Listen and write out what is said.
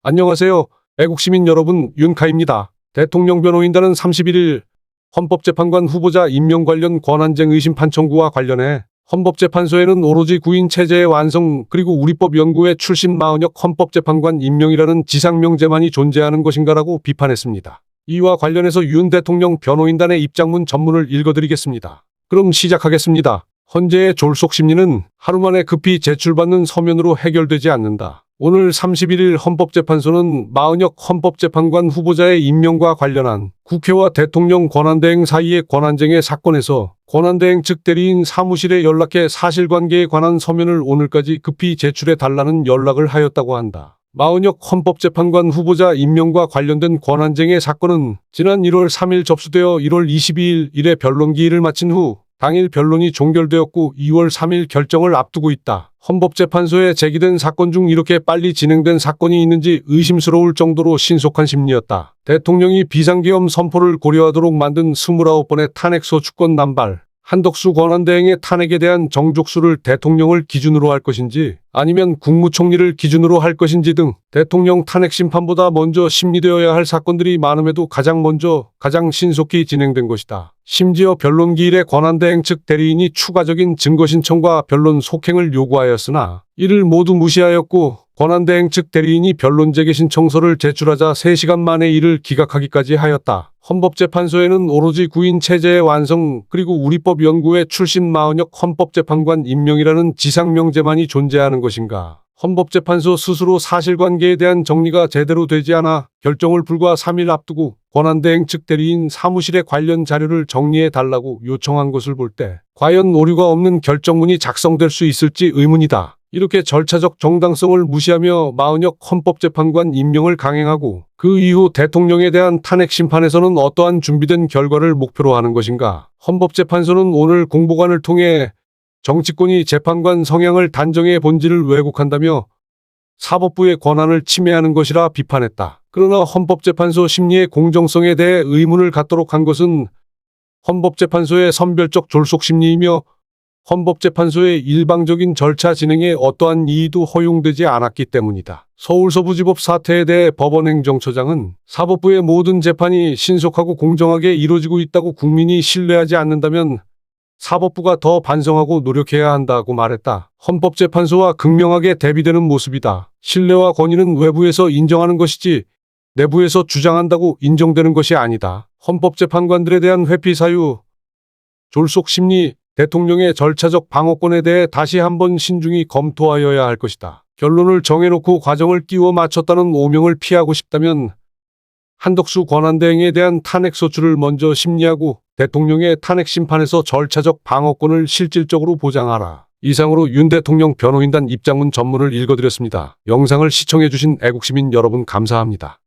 안녕하세요. 애국시민 여러분, 윤카입니다. 대통령 변호인단은 31일 헌법재판관 후보자 임명 관련 권한쟁 의심 판청구와 관련해 헌법재판소에는 오로지 구인 체제의 완성 그리고 우리법 연구회 출신 마은혁 헌법재판관 임명이라는 지상명제만이 존재하는 것인가라고 비판했습니다. 이와 관련해서 윤 대통령 변호인단의 입장문 전문을 읽어드리겠습니다. 그럼 시작하겠습니다. 헌재의 졸속 심리는 하루 만에 급히 제출받는 서면으로 해결되지 않는다. 오늘 31일 헌법재판소는 마은혁 헌법재판관 후보자의 임명과 관련한 국회와 대통령 권한대행 사이의 권한쟁의 사건에서 권한대행 측 대리인 사무실에 연락해 사실관계에 관한 서면을 오늘까지 급히 제출해 달라는 연락을 하였다고 한다. 마은혁 헌법재판관 후보자 임명과 관련된 권한쟁의 사건은 지난 1월 3일 접수되어 1월 22일 일에 변론기일을 마친 후 당일 변론이 종결되었고 2월 3일 결정을 앞두고 있다. 헌법재판소에 제기된 사건 중 이렇게 빨리 진행된 사건이 있는지 의심스러울 정도로 신속한 심리였다. 대통령이 비상계엄 선포를 고려하도록 만든 29번의 탄핵소추권 남발, 한덕수 권한대행의 탄핵에 대한 정족수를 대통령을 기준으로 할 것인지 아니면 국무총리를 기준으로 할 것인지 등 대통령 탄핵 심판보다 먼저 심리되어야 할 사건들이 많음에도 가장 먼저 가장 신속히 진행된 것이다. 심지어 변론기일에 권한대행 측 대리인이 추가적인 증거 신청과 변론 속행을 요구하였으나 이를 모두 무시하였고 권한대행 측 대리인이 변론 재개 신청서를 제출하자 3시간 만에 이를 기각하기까지 하였다. 헌법재판소에는 오로지 구인 체제의 완성 그리고 우리법 연구회 출신 마은혁 헌법재판관 임명이라는 지상명제만이 존재하는 것인가? 헌법재판소 스스로 사실관계에 대한 정리가 제대로 되지 않아 결정을 불과 3일 앞두고 권한대행 측 대리인 사무실에 관련 자료를 정리해 달라고 요청한 것을 볼 때 과연 오류가 없는 결정문이 작성될 수 있을지 의문이다. 이렇게 절차적 정당성을 무시하며 마은혁 헌법재판관 임명을 강행하고 그 이후 대통령에 대한 탄핵 심판에서는 어떠한 준비된 결과를 목표로 하는 것인가? 헌법재판소는 오늘 공보관을 통해 정치권이 재판관 성향을 단정해 본질을 왜곡한다며 사법부의 권한을 침해하는 것이라 비판했다. 그러나 헌법재판소 심리의 공정성에 대해 의문을 갖도록 한 것은 헌법재판소의 선별적 졸속 심리이며 헌법재판소의 일방적인 절차 진행에 어떠한 이의도 허용되지 않았기 때문이다. 서울서부지법 사태에 대해 법원행정처장은 사법부의 모든 재판이 신속하고 공정하게 이루어지고 있다고 국민이 신뢰하지 않는다면 사법부가 더 반성하고 노력해야 한다고 말했다. 헌법재판소와 극명하게 대비되는 모습이다. 신뢰와 권위는 외부에서 인정하는 것이지 내부에서 주장한다고 인정되는 것이 아니다. 헌법재판관들에 대한 회피 사유, 졸속 심리, 대통령의 절차적 방어권에 대해 다시 한번 신중히 검토하여야 할 것이다. 결론을 정해놓고 과정을 끼워 맞췄다는 오명을 피하고 싶다면 한덕수 권한대행에 대한 탄핵 소추를 먼저 심리하고 대통령의 탄핵 심판에서 절차적 방어권을 실질적으로 보장하라. 이상으로 윤 대통령 변호인단 입장문 전문을 읽어드렸습니다. 영상을 시청해주신 애국시민 여러분 감사합니다.